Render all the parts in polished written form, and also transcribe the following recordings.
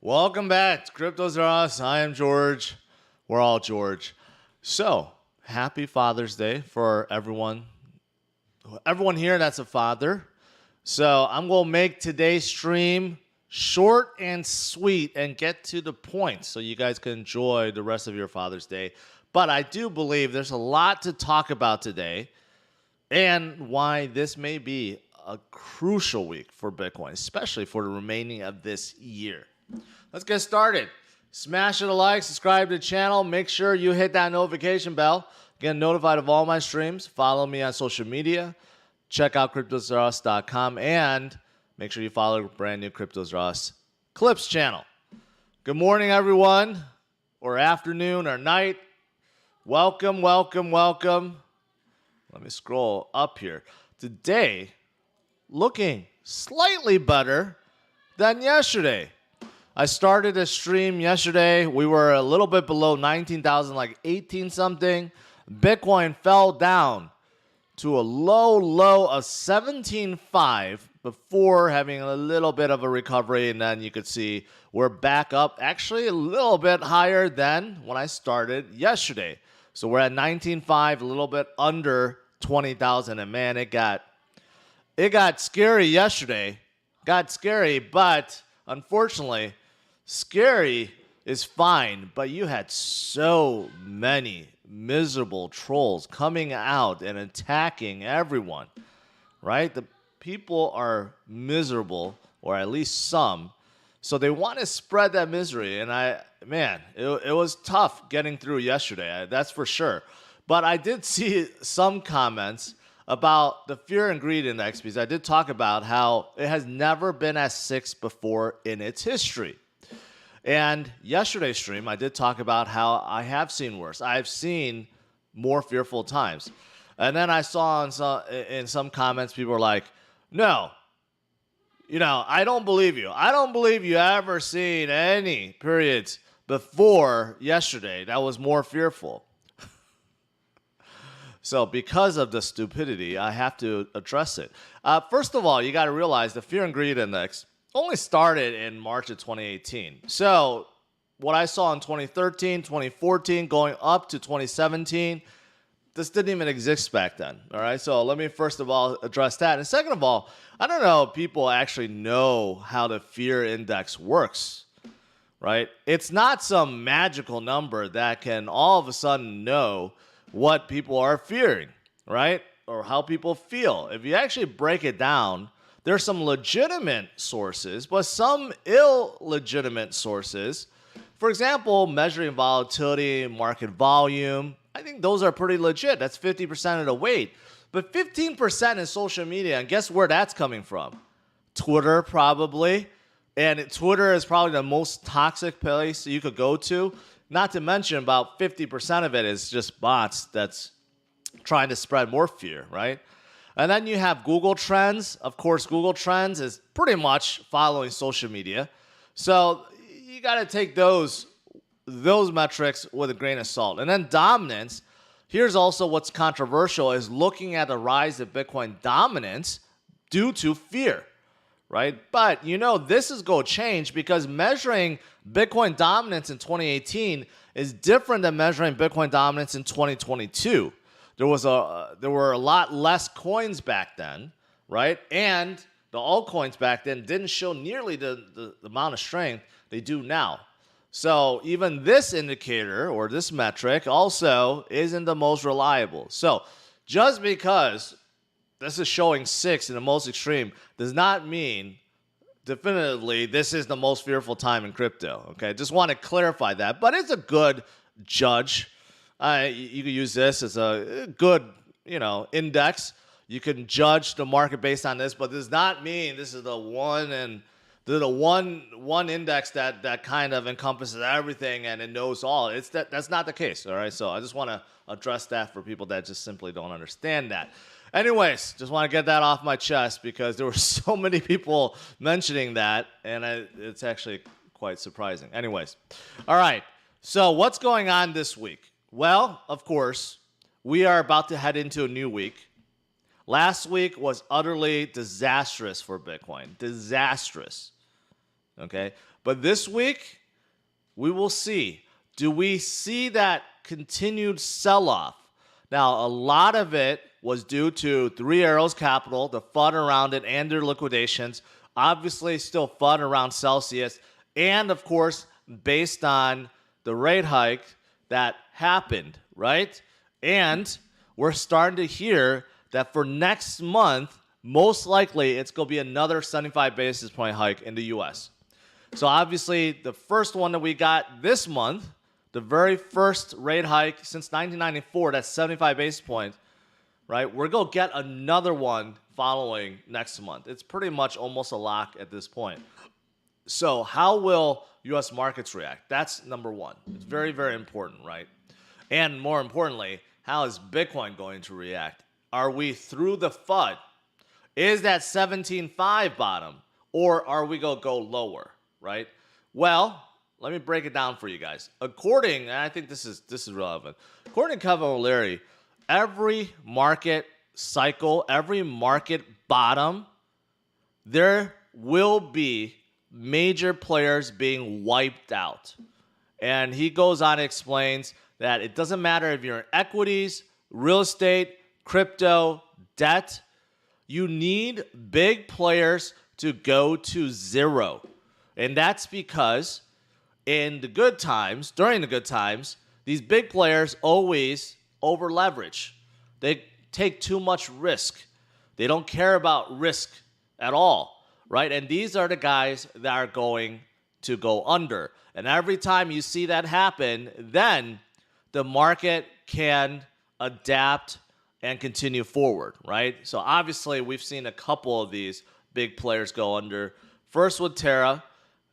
Welcome back to CryptosRUs. I am George. We're all George. So, happy Father's Day for everyone. Everyone here that's a father. So, I'm going to make today's stream short and sweet and get to the point so you guys can enjoy the rest of your Father's Day. But I do believe there's a lot to talk about today and why this may be a crucial week for Bitcoin, especially for the remaining of this year. Let's get started. Smash it a like, subscribe to the channel. Make sure you hit that notification bell. Get notified of all my streams. Follow me on social media. Check out CryptosRUs.com and make sure you follow the brand new CryptosRUs Clips channel. Good morning, everyone, or afternoon or night. Welcome, welcome, welcome. Let me scroll up here. Today, looking slightly better than yesterday. I started a stream yesterday. We were a little bit below 19,000, like 18 something. Bitcoin fell down to a low of 17.5 before having a little bit of a recovery. And then you could see we're back up actually a little bit higher than when I started yesterday. So we're at 19.5, a little bit under 20,000. And man, it got scary yesterday. Got scary, but unfortunately, scary is fine, but you had so many miserable trolls coming out and attacking everyone, right? The people are miserable, or at least some, so they want to spread that misery. And it was tough getting through yesterday, that's for sure. But I did see some comments about the fear and greed index, because I did talk about how it has never been at 6 before in its history. And yesterday's stream, I did talk about how I have seen worse. I've seen more fearful times. And then I saw in some comments, people were like, no, I don't believe you. I don't believe you ever seen any periods before yesterday that was more fearful. So because of the stupidity, I have to address it. First of all, you got to realize the fear and greed index only started in March of 2018. So what I saw in 2013, 2014, going up to 2017, this didn't even exist back then. All right. So let me first of all address that. And second of all, I don't know if people actually know how the fear index works. Right. It's not some magical number that can all of a sudden know what people are fearing, right? Or how people feel. If you actually break it down, there's some legitimate sources, but some illegitimate sources. For example, measuring volatility, market volume. I think those are pretty legit. That's 50% of the weight. But 15% in social media, and guess where that's coming from? Twitter, probably. And Twitter is probably the most toxic place you could go to. Not to mention about 50% of it is just bots that's trying to spread more fear, right? And then you have Google Trends. Of course, Google Trends is pretty much following social media. So you got to take those metrics with a grain of salt. And then dominance. Here's also what's controversial is looking at the rise of Bitcoin dominance due to fear, right? But this is going to change because measuring Bitcoin dominance in 2018 is different than measuring Bitcoin dominance in 2022. There were a lot less coins back then, right? And the altcoins back then didn't show nearly the amount of strength they do now. So even this indicator or this metric also isn't the most reliable. So just because this is showing 6 in the most extreme does not mean definitively this is the most fearful time in crypto. Okay, just want to clarify that. But it's a good judge. You can use this as a good, index. You can judge the market based on this, but does not mean this is the one index that kind of encompasses everything and it knows all. That's not the case. All right, so I just want to address that for people that just simply don't understand that. Anyways, just want to get that off my chest because there were so many people mentioning that, and it's actually quite surprising. Anyways, all right. So what's going on this week? Well, of course, we are about to head into a new week. Last week was utterly disastrous for Bitcoin. Disastrous. Okay, but this week we will see. Do we see that continued sell-off? Now, a lot of it was due to Three Arrows Capital, the FUD around it, and their liquidations. Obviously, still FUD around Celsius, and of course, based on the rate hike that happened, right? And we're starting to hear that for next month, most likely it's going to be another 75 basis point hike in the U.S. So obviously, the first one that we got this month, the very first rate hike since 1994, that's 75 basis points, right? We're going to get another one following next month. It's pretty much almost a lock at this point. So how will U.S. markets react? That's number one. It's very, very important, right? And more importantly, how is Bitcoin going to react? Are we through the FUD? Is that 17.5 bottom? Or are we going to go lower, right? Well, let me break it down for you guys. According, and I think this is relevant. According to Kevin O'Leary, every market cycle, every market bottom, there will be major players being wiped out. And he goes on and explains that it doesn't matter if you're in equities, real estate, crypto, debt, you need big players to go to zero. And that's because in the good times, during the good times, these big players always over leverage. They take too much risk. They don't care about risk at all, right? And these are the guys that are going to go under. And every time you see that happen, then the market can adapt and continue forward, right? So obviously, we've seen a couple of these big players go under. First with Terra,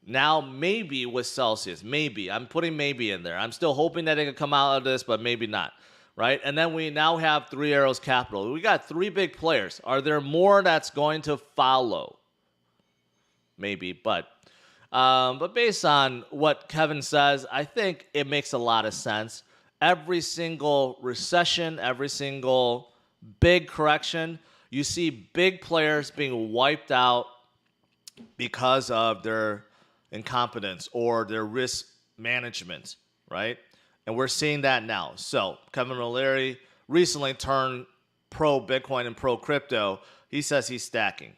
now maybe with Celsius. Maybe. I'm putting maybe in there. I'm still hoping that they can come out of this, but maybe not, right? And then we now have Three Arrows Capital. We got three big players. Are there more that's going to follow? Maybe, but based on what Kevin says, I think it makes a lot of sense. Every single recession, every single big correction, you see big players being wiped out because of their incompetence or their risk management, right? And we're seeing that now. So Kevin O'Leary recently turned pro Bitcoin and pro crypto. He says he's stacking,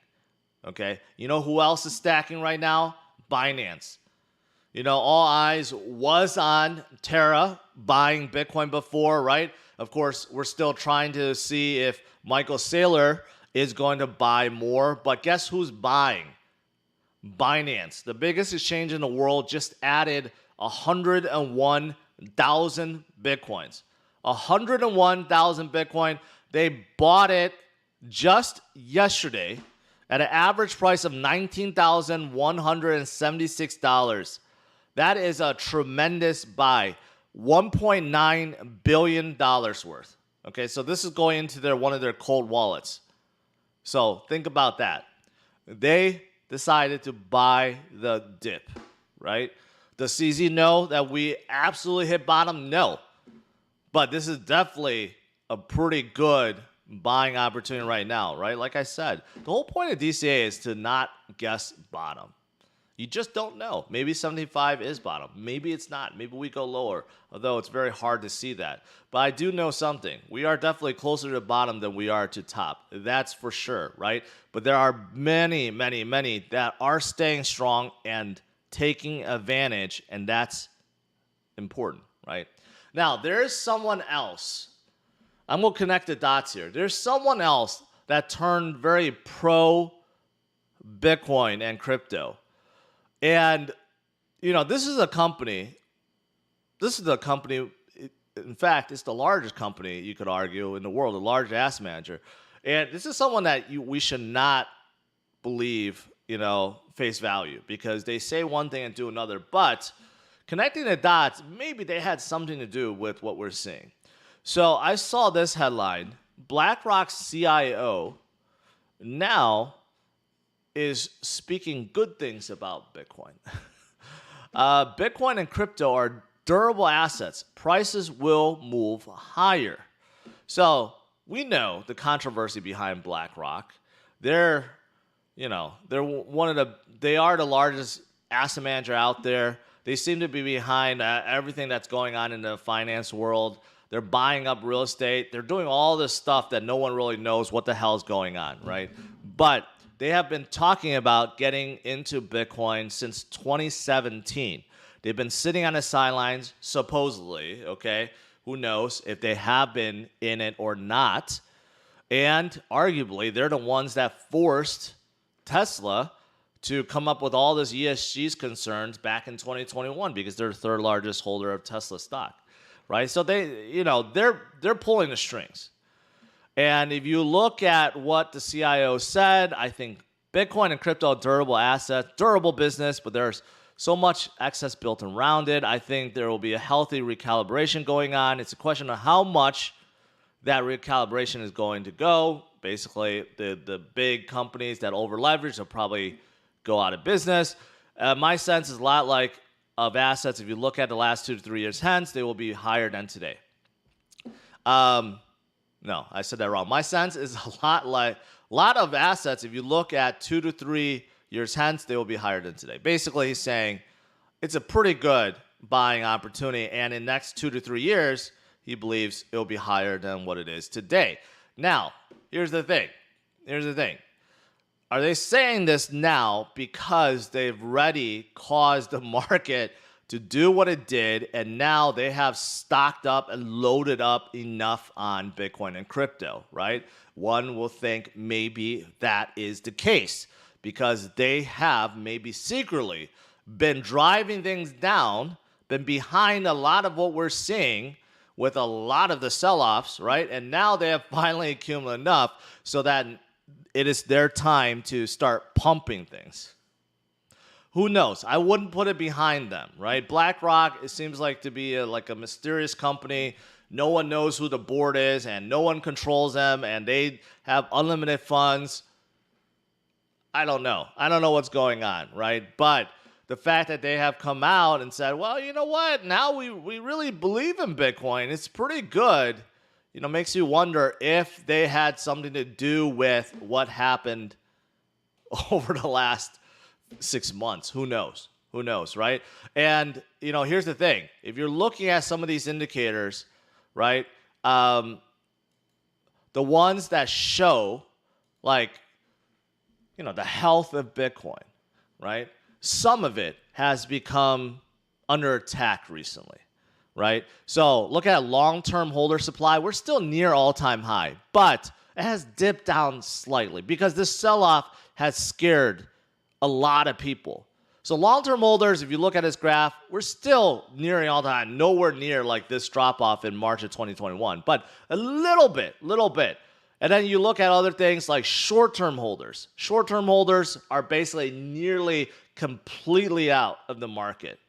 okay? You know who else is stacking right now? Binance. You know, all eyes was on Terra buying Bitcoin before, right? Of course, we're still trying to see if Michael Saylor is going to buy more. But guess who's buying? Binance, the biggest exchange in the world, just added 101,000 Bitcoins. 101,000 Bitcoin. They bought it just yesterday at an average price of $19,176. That is a tremendous buy. $1.9 billion worth. Okay, so this is going into one of their cold wallets. So think about that. They decided to buy the dip, right? Does CZ know that we absolutely hit bottom? No. But this is definitely a pretty good buying opportunity right now, right? Like I said, the whole point of DCA is to not guess bottom. You just don't know. Maybe 75 is bottom. Maybe it's not. Maybe we go lower, although it's very hard to see that. But I do know something. We are definitely closer to bottom than we are to top. That's for sure, right? But there are many, many, many that are staying strong and taking advantage, and that's important, right? Now, there's someone else. I'm going to connect the dots here. There's someone else that turned very pro Bitcoin and crypto. And, you know, this is a company, in fact, it's the largest company, you could argue, in the world, the largest asset manager. And this is someone that we should not believe, you know, face value, because they say one thing and do another. But connecting the dots, maybe they had something to do with what we're seeing. So I saw this headline: BlackRock's CIO now is speaking good things about Bitcoin. Bitcoin and crypto are durable assets. Prices will move higher. So we know the controversy behind BlackRock. They are the largest asset manager out there. They seem to be behind everything that's going on in the finance world. They're buying up real estate. They're doing all this stuff that no one really knows what the hell is going on, right? But they have been talking about getting into Bitcoin since 2017. They've been sitting on the sidelines, supposedly, okay? Who knows if they have been in it or not. And arguably, they're the ones that forced Tesla to come up with all this ESG concerns back in 2021 because they're the third largest holder of Tesla stock, right? So they're pulling the strings. And if you look at what the CIO said, I think Bitcoin and crypto are durable assets, durable business, but there's so much excess built around it. I think there will be a healthy recalibration going on. It's a question of how much that recalibration is going to go. Basically, the big companies that over leverage will probably go out of business. My sense is a lot like of assets. If you look at the last 2 to 3 years hence, they will be higher than today. No, I said that wrong. My sense is a lot of assets. If you look at 2 to 3 years hence, they will be higher than today. Basically, he's saying it's a pretty good buying opportunity, and in the next 2 to 3 years, he believes it will be higher than what it is today. Now, here's the thing. Are they saying this now because they've already caused the market to do what it did, and now they have stocked up and loaded up enough on Bitcoin and crypto, right? One will think maybe that is the case because they have maybe secretly been driving things down, been behind a lot of what we're seeing with a lot of the sell-offs, right? And now they have finally accumulated enough so that it is their time to start pumping things. Who knows? I wouldn't put it behind them, right? BlackRock, it seems like to be like a mysterious company. No one knows who the board is, and no one controls them, and they have unlimited funds. I don't know. I don't know what's going on, right? But the fact that they have come out and said, well, you know what? Now we really believe in Bitcoin. It's pretty good. Makes you wonder if they had something to do with what happened over the last 6 months. Who knows, right? And, here's the thing. If you're looking at some of these indicators, right, the ones that show, the health of Bitcoin, right, some of it has become under attack recently, right? So look at long-term holder supply. We're still near all-time high, but it has dipped down slightly because this sell-off has scared a lot of people. So long-term holders, if you look at this graph, we're still nearing all-time, nowhere near like this drop-off in March of 2021, but a little bit. And then you look at other things like short-term holders. Short-term holders are basically nearly completely out of the market,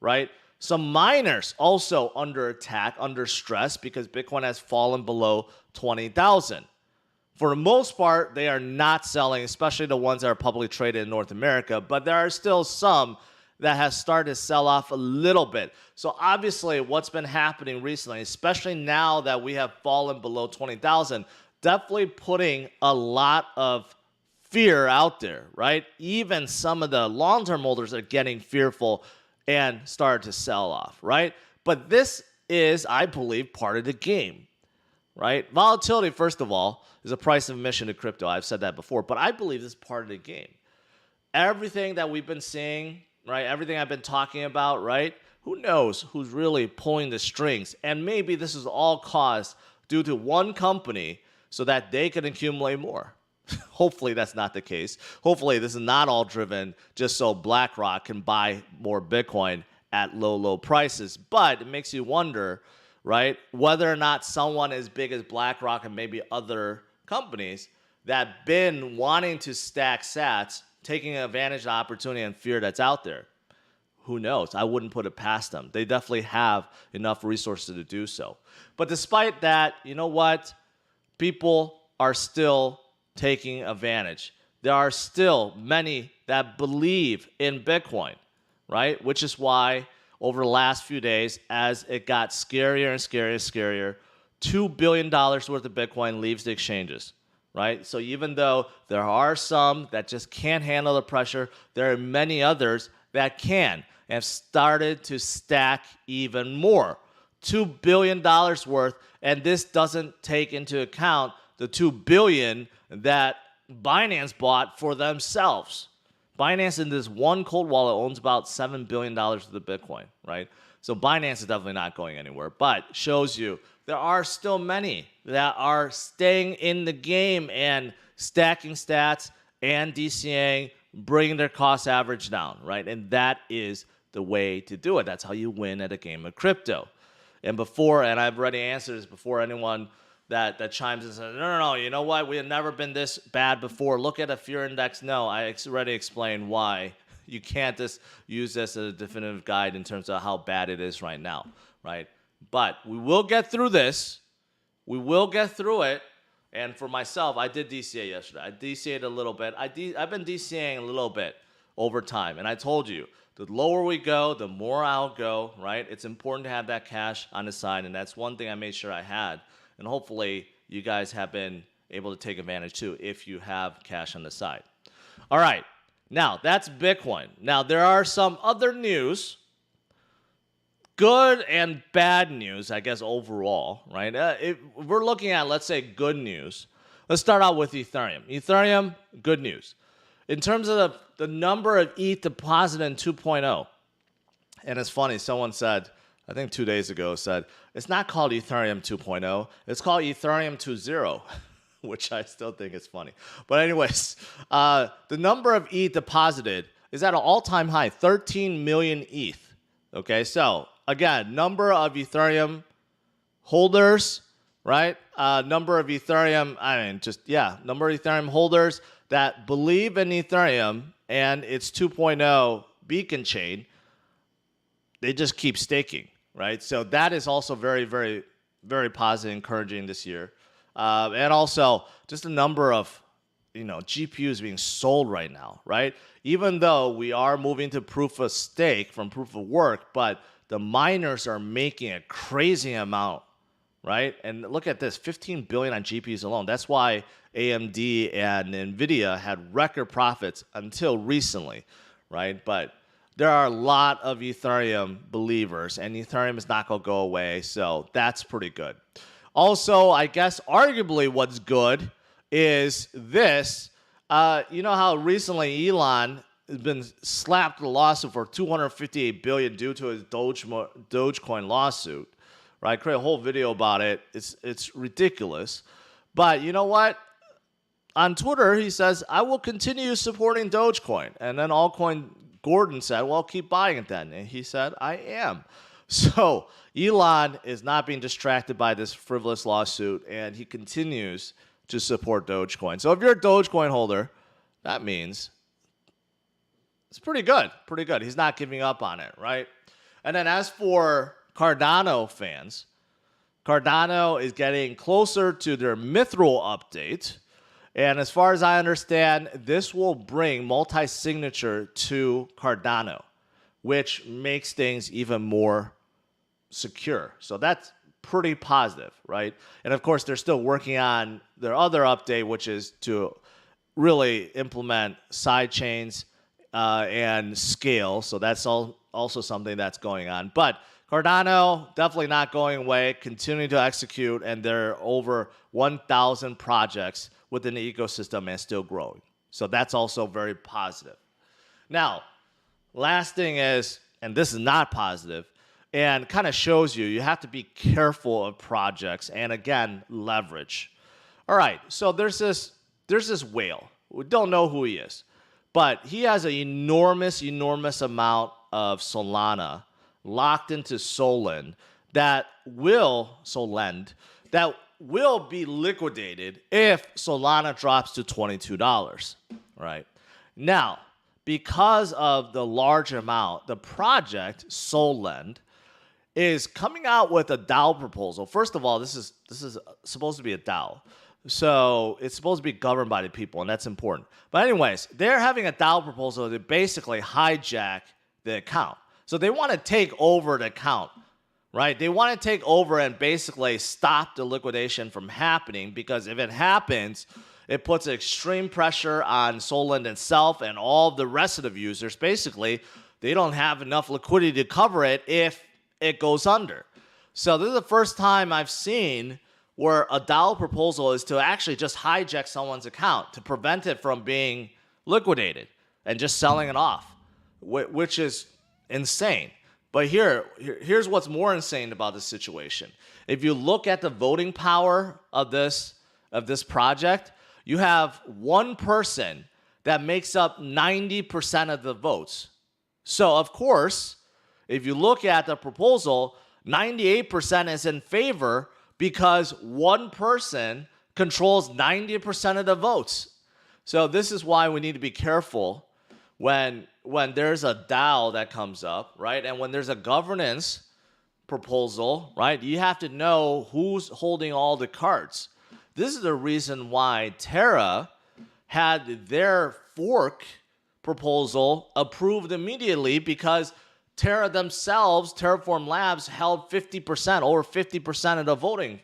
right? Some miners also under attack, under stress, because Bitcoin has fallen below 20,000. For the most part, they are not selling, especially the ones that are publicly traded in North America, but there are still some that has started to sell off a little bit. So obviously what's been happening recently, especially now that we have fallen below 20,000, definitely putting a lot of fear out there, right? Even some of the long-term holders are getting fearful and start to sell off, right? But this is, I believe, part of the game, right? Volatility, first of all, is a price of admission to crypto. I've said that before, but I believe this is part of the game. Everything that we've been seeing, right? Everything I've been talking about, right? Who knows who's really pulling the strings? And maybe this is all caused due to one company so that they can accumulate more. Hopefully that's not the case. Hopefully this is not all driven just so BlackRock can buy more Bitcoin at low prices. But it makes you wonder, right, whether or not someone as big as BlackRock and maybe other companies that been wanting to stack sats, taking advantage of the opportunity and fear that's out there. Who knows? I wouldn't put it past them. They definitely have enough resources to do so. But despite that, you know what? People are still taking advantage. There are still many that believe in Bitcoin, right? Which is why over the last few days, as it got scarier and scarier, $2 billion worth of Bitcoin leaves the exchanges, right? So even though there are some that just can't handle the pressure, there are many others that can and have started to stack even more. $2 billion worth, and this doesn't take into account the $2 billion that Binance bought for themselves. Binance in this one cold wallet owns about $7 billion of the Bitcoin, right? So Binance is definitely not going anywhere, but shows you there are still many that are staying in the game and stacking stats and DCAing, bringing their cost average down, right? And that is the way to do it. That's how you win at a game of crypto. And I've already answered this before anyone that chimes in and says, no, you know what? We have never been this bad before. Look at a fear index. No, I already explained why you can't just use this as a definitive guide in terms of how bad it is right now, right? But we will get through this. We will get through it. And for myself, I did DCA yesterday. I DCA'd a little bit. I've been DCAing a little bit over time. And I told you, the lower we go, the more I'll go, right? It's important to have that cash on the side. And that's one thing I made sure I had. And hopefully you guys have been able to take advantage too if you have cash on the side. All right. Now, that's Bitcoin. Now, there are some other news. Good and bad news, I guess, overall, right? If we're looking at, let's say, good news. Let's start out with Ethereum. Ethereum, good news. In terms of the number of ETH deposited in 2.0, and it's funny, someone said, I think 2 days ago, said, it's not called Ethereum 2.0, it's called Ethereum 2.0, which I still think is funny. But anyways, the number of ETH deposited is at an all-time high, 13 million ETH. Okay, so again, number of Ethereum holders, right? Number of Ethereum holders that believe in Ethereum and its 2.0 beacon chain, they just keep staking, right? So that is also very, very, very positive, encouraging this year. And also just the number of, GPUs being sold right now, right? Even though we are moving to proof of stake from proof of work, but the miners are making a crazy amount, right? And look at this, 15 billion on GPUs alone. That's why AMD and NVIDIA had record profits until recently, right? But there are a lot of Ethereum believers, and Ethereum is not going to go away, so that's pretty good. Also, I guess arguably what's good is this. You know how recently Elon has been slapped with a lawsuit for $258 billion due to his Dogecoin lawsuit, right? I created a whole video about it. It's ridiculous. But you know what? On Twitter, he says, I will continue supporting Dogecoin. And then Altcoin Gordon said, well, keep buying it then. And he said, I am. So Elon is not being distracted by this frivolous lawsuit, and he continues to support Dogecoin. So if you're a Dogecoin holder, that means it's pretty good. Pretty good. He's not giving up on it, right? And then as for Cardano fans, Cardano is getting closer to their Mithril update. And as far as I understand, this will bring multi-signature to Cardano, which makes things even more secure. So that's pretty positive, right? And of course, they're still working on their other update, which is to really implement side chains and scale. So that's also something that's going on. But Cardano, definitely not going away, continuing to execute, and there are over 1,000 projects within the ecosystem and still growing. So that's also very positive. Now, last thing is, and this is not positive, and kind of shows you have to be careful of projects and, again, leverage. All right, so there's this whale. We don't know who he is, but he has an enormous amount of Solana locked into Solend that will be liquidated if Solana drops to $22, right? Now, because of the large amount, the project Solend is coming out with a DAO proposal. First of all, this is supposed to be a DAO. So it's supposed to be governed by the people, and that's important. But anyways, they're having a DAO proposal to basically hijack the account. So they want to take over the account, right? They want to take over and basically stop the liquidation from happening, because if it happens, it puts extreme pressure on Solend itself and all the rest of the users, basically, they don't have enough liquidity to cover it if it goes under. So this is the first time I've seen where a DAO proposal is to actually just hijack someone's account to prevent it from being liquidated and just selling it off, which is insane. But here's what's more insane about this situation. If you look at the voting power of this project, you have one person that makes up 90% of the votes. So, of course, if you look at the proposal, 98% is in favor because one person controls 90% of the votes. So this is why we need to be careful when there's a DAO that comes up, right? And when there's a governance proposal, right? You have to know who's holding all the cards. This is the reason why Terra had their fork proposal approved immediately, because Terra themselves, Terraform Labs, held 50%, over 50% of the voting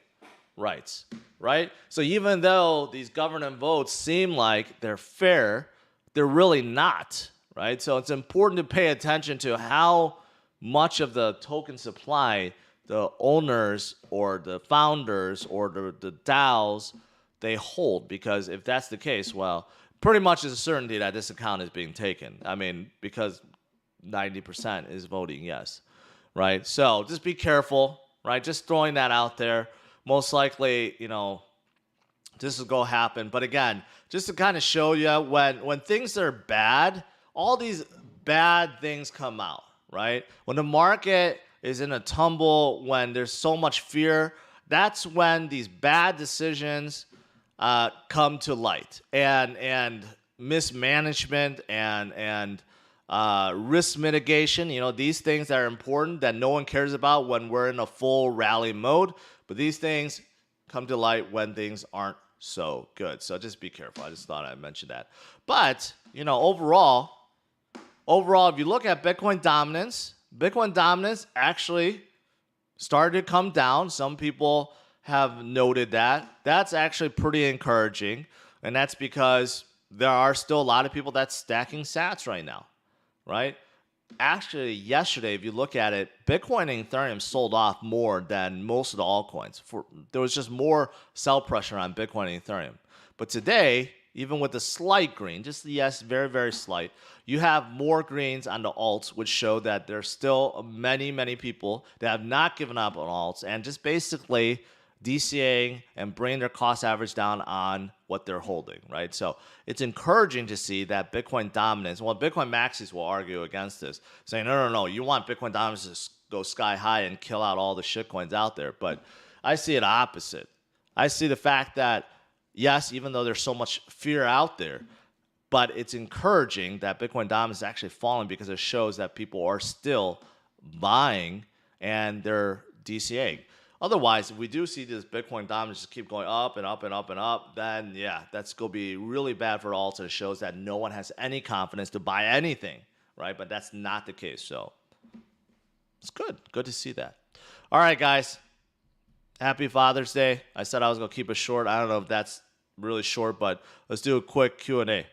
rights, right? So even though these governance votes seem like they're fair, they're really not, right? So it's important to pay attention to how much of the token supply the owners or the founders or the DAOs they hold, because if that's the case, well, pretty much is a certainty that this account is being taken. I mean, because 90% is voting yes, right? So just be careful, right? Just throwing that out there. Most likely, this is going to happen. But again, just to kind of show you when things are bad, all these bad things come out, right? When the market is in a tumble, when there's so much fear, that's when these bad decisions come to light, and mismanagement and risk mitigation. These things that are important that no one cares about when we're in a full rally mode, but these things come to light when things aren't so good. So just be careful. I just thought I'd mention that. But overall, if you look at Bitcoin dominance actually started to come down. Some people have noted that. That's actually pretty encouraging, and that's because there are still a lot of people that's stacking sats right now, right? Actually, yesterday, if you look at it, Bitcoin and Ethereum sold off more than most of the altcoins. There was just more sell pressure on Bitcoin and Ethereum. But today, even with the slight green, just yes, very, very slight, you have more greens on the alts, which show that there's still many, many people that have not given up on alts and just basically DCAing and bringing their cost average down on what they're holding, right? So it's encouraging to see that Bitcoin dominance. Well, Bitcoin maxis will argue against this, saying, no, you want Bitcoin dominance to go sky high and kill out all the shitcoins out there. But I see it opposite. I see the fact that, yes, even though there's so much fear out there, but it's encouraging that Bitcoin dominance is actually falling, because it shows that people are still buying and they're DCAing. Otherwise, if we do see this Bitcoin dominance just keep going up and up and up and up, then yeah, that's going to be really bad for alts. It shows that no one has any confidence to buy anything, right? But that's not the case. So it's good. Good to see that. All right, guys. Happy Father's Day. I said I was going to keep it short. I don't know if that's really short, but let's do a quick Q&A.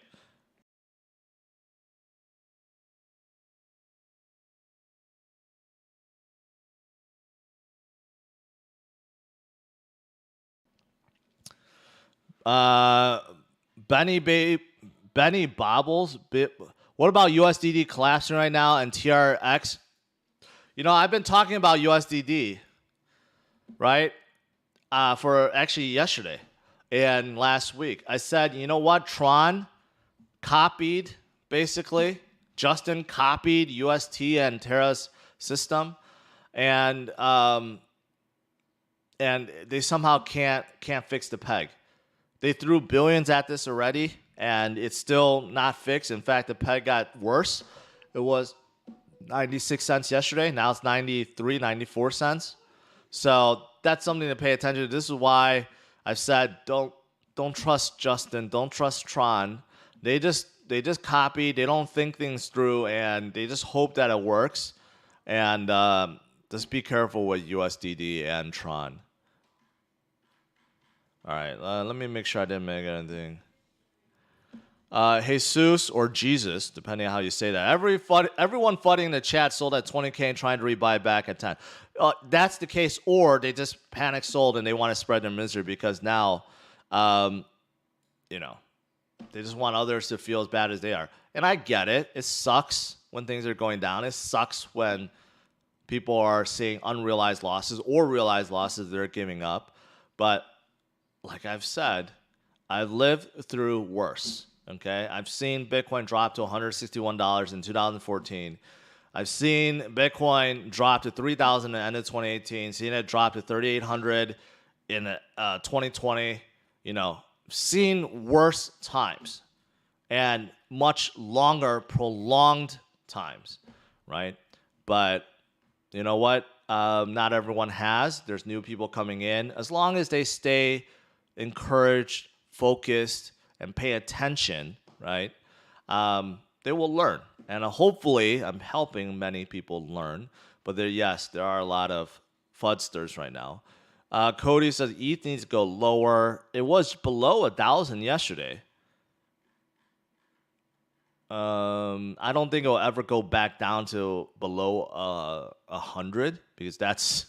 Benny Bobbles. What about USDD collapsing right now and TRX? I've been talking about USDD, right? For actually yesterday and last week. I said, you know what? Tron copied, basically. Justin copied UST and Terra's system, and they somehow can't fix the peg. They threw billions at this already, and it's still not fixed. In fact, the peg got worse. It was 96 cents yesterday. Now it's 93, 94 cents. So that's something to pay attention to. This is why I've said don't trust Justin. Don't trust Tron. They just copy. They don't think things through, and they just hope that it works. And just be careful with USDD and Tron. All right, let me make sure I didn't make anything. Jesus or Jesus, depending on how you say that. Everyone fighting in the chat sold at 20K and trying to rebuy back at 10. That's the case, or they just panic sold and they want to spread their misery because now, you know, they just want others to feel as bad as they are. And I get it. It sucks when things are going down. It sucks when people are seeing unrealized losses or realized losses they're giving up. But like I've said, I've lived through worse. Okay, I've seen Bitcoin drop to $161 in 2014. I've seen Bitcoin drop to 3,000 at the end of 2018. Seen it drop to 3,800 in 2020. You know, seen worse times and much longer, prolonged times, right? But you know what? Not everyone has. There's new people coming in. As long as they stay encouraged, focused, and pay attention, right? They will learn. And hopefully, I'm helping many people learn. But there are a lot of fudsters right now. Cody says ETH needs to go lower. It was below 1,000 yesterday. I don't think it'll ever go back down to below 100 because that's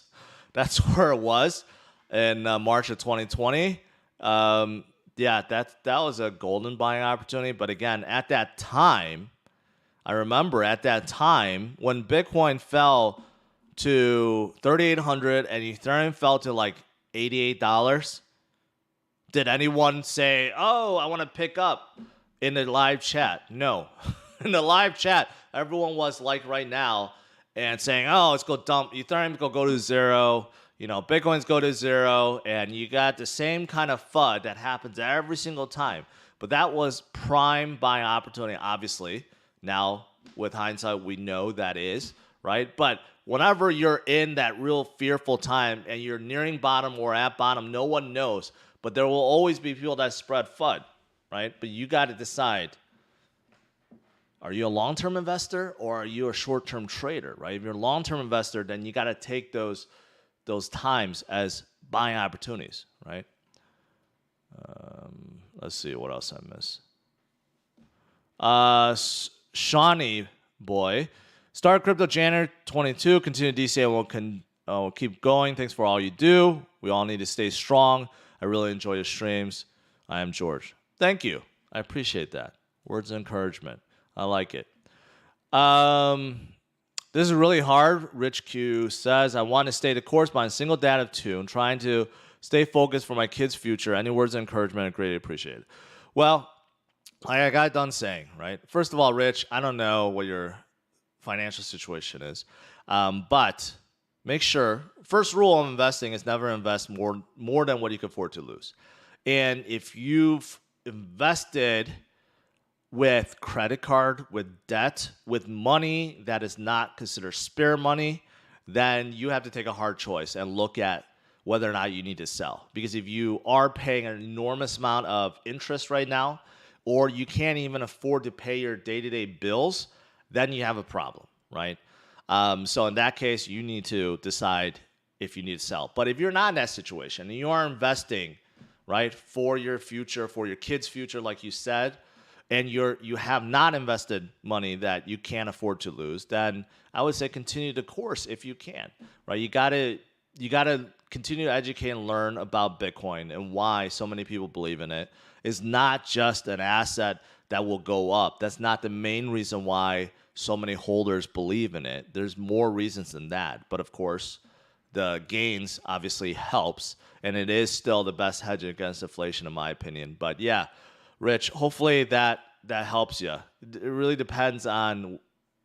where it was in March of 2020. Yeah, that was a golden buying opportunity. But again, at that time, I remember at that time when Bitcoin fell to 3,800 and Ethereum fell to like $88, did anyone say, "Oh, I want to pick up"? In the live chat? No. In the live chat, everyone was like right now and saying, "Oh, let's go dump Ethereum's go to zero. You know, Bitcoin's go to zero." And you got the same kind of FUD that happens every single time. But that was prime buying opportunity, obviously. Now, with hindsight, we know that is, right? But whenever you're in that real fearful time and you're nearing bottom or at bottom, no one knows. But there will always be people that spread FUD. Right? But you got to decide, are you a long-term investor or are you a short-term trader, right? If you're a long-term investor, then you got to take those times as buying opportunities, right? Let's see what else I miss. Shawnee boy, start crypto January 22, continue DCA and we'll keep going. Thanks for all you do. We all need to stay strong. I really enjoy your streams. I am George. Thank you. I appreciate that. Words of encouragement. I like it. This is really hard. Rich Q says, I want to stay the course by a single dad of two and trying to stay focused for my kids' future. Any words of encouragement, I greatly appreciate it. Well, like I got done saying, right? First of all, Rich, I don't know what your financial situation is, but make sure, first rule of investing is never invest more than what you can afford to lose. And if you've invested with credit card, with debt, with money that is not considered spare money, then you have to take a hard choice and look at whether or not you need to sell. Because if you are paying an enormous amount of interest right now, or you can't even afford to pay your day-to-day bills, then you have a problem, right? So in that case, you need to decide if you need to sell. But if you're not in that situation and you are investing, right, for your future, for your kids' future, like you said, and you have not invested money that you can't afford to lose, then I would say continue the course if you can, right? You gotta continue to educate and learn about Bitcoin and why so many people believe in it. It's not just an asset that will go up. That's not the main reason why so many holders believe in it. There's more reasons than that, but of course, the gains obviously helps, and it is still the best hedge against inflation in my opinion. But yeah, Rich, hopefully that helps you. It really depends on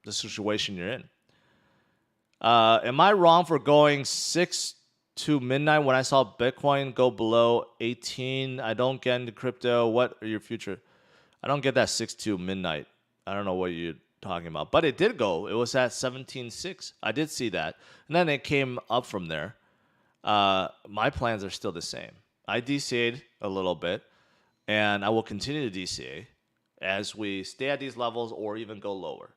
the situation you're in. Am I wrong for going 6 to midnight when I saw Bitcoin go below 18? I don't get into crypto. What are your future? I don't get that 6 to midnight. I don't know what you're talking about, but it did go. It was at 17.6. I did see that, and then it came up from there. My plans are still the same. I DCA'd a little bit, and I will continue to DCA as we stay at these levels or even go lower.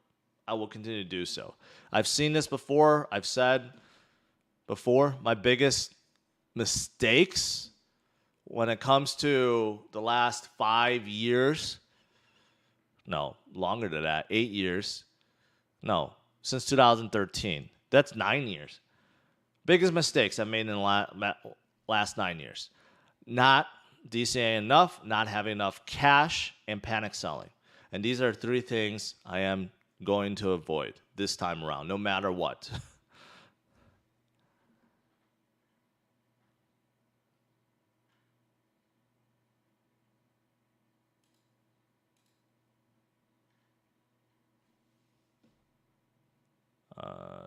I will continue to do so. I've seen this before. I've said before, my biggest mistakes when it comes to the last 5 years No, longer than that. 8 years. No, since 2013. That's 9 years. Biggest mistakes I've made in the last 9 years. Not DCA enough, not having enough cash, and panic selling. And these are 3 things I am going to avoid this time around, no matter what.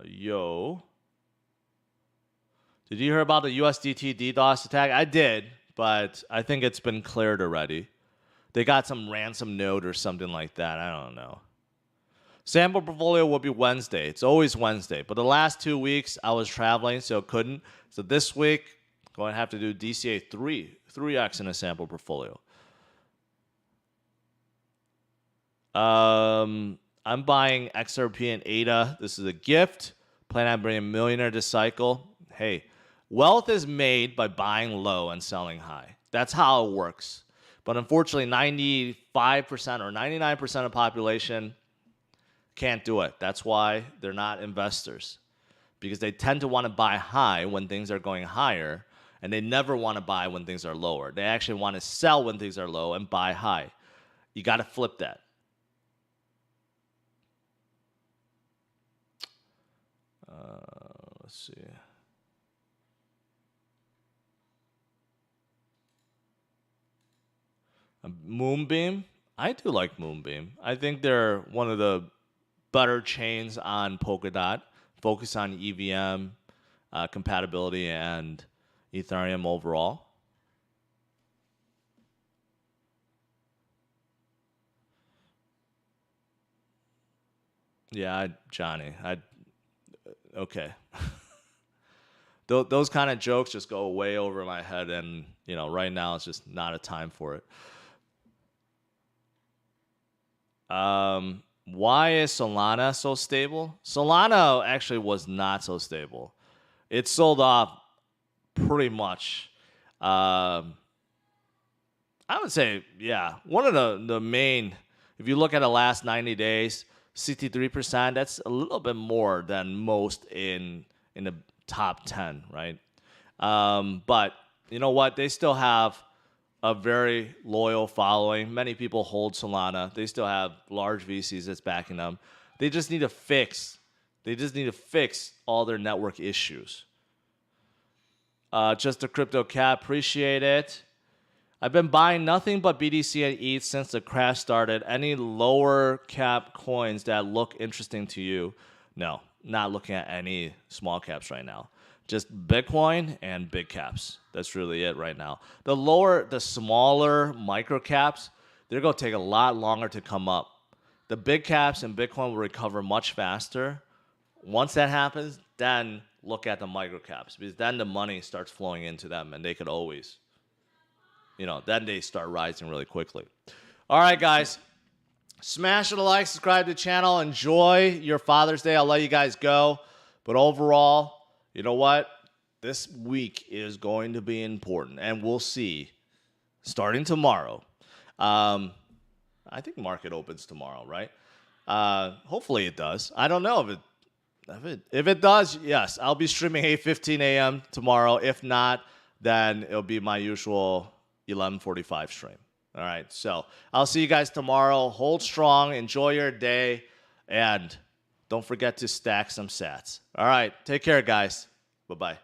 Yo. Did you hear about the USDT DDoS attack? I did, but I think it's been cleared already. They got some ransom note or something like that. I don't know. Sample portfolio will be Wednesday. It's always Wednesday. But the last 2 weeks, I was traveling, so couldn't. So this week, going to have to do DCA 3x in a sample portfolio. I'm buying XRP and ADA. This is a gift. Plan on bringing Millionaire this cycle. Hey, wealth is made by buying low and selling high. That's how it works. But unfortunately, 95% or 99% of the population can't do it. That's why they're not investors, because they tend to want to buy high when things are going higher, and they never want to buy when things are lower. They actually want to sell when things are low and buy high. You got to flip that. Let's see. Moonbeam. I do like Moonbeam. I think they're one of the better chains on Polkadot. Focus on EVM compatibility and Ethereum overall. Yeah, Johnny. Okay. Those kind of jokes just go way over my head, and right now it's just not a time for it. Why is Solana so stable? Solana actually was not so stable. It sold off pretty much. I would say, yeah, one of the main, if you look at the last 90 days, 63%, that's a little bit more than most in the top 10, right? But you know what? They still have a very loyal following. Many people hold Solana. They still have large VCs that's backing them. They just need to fix. They just need to fix all their network issues. Just a crypto cap. Appreciate it. I've been buying nothing but BTC and ETH since the crash started. Any lower cap coins that look interesting to you? No, not looking at any small caps right now. Just Bitcoin and big caps. That's really it right now. The smaller micro caps, they're going to take a lot longer to come up. The big caps and Bitcoin will recover much faster. Once that happens, then look at the micro caps, because then the money starts flowing into them, and they could always, then they start rising really quickly. All right, guys. Smash the like, subscribe to the channel. Enjoy your Father's Day. I'll let you guys go. But overall, you know what? This week is going to be important, and we'll see starting tomorrow. I think market opens tomorrow, right? Hopefully it does. I don't know if it does. Yes, I'll be streaming 8:15 a.m. tomorrow. If not, then it'll be my usual 11:45 stream. All right. So I'll see you guys tomorrow. Hold strong. Enjoy your day, and don't forget to stack some sats. All right. Take care, guys. Bye-bye.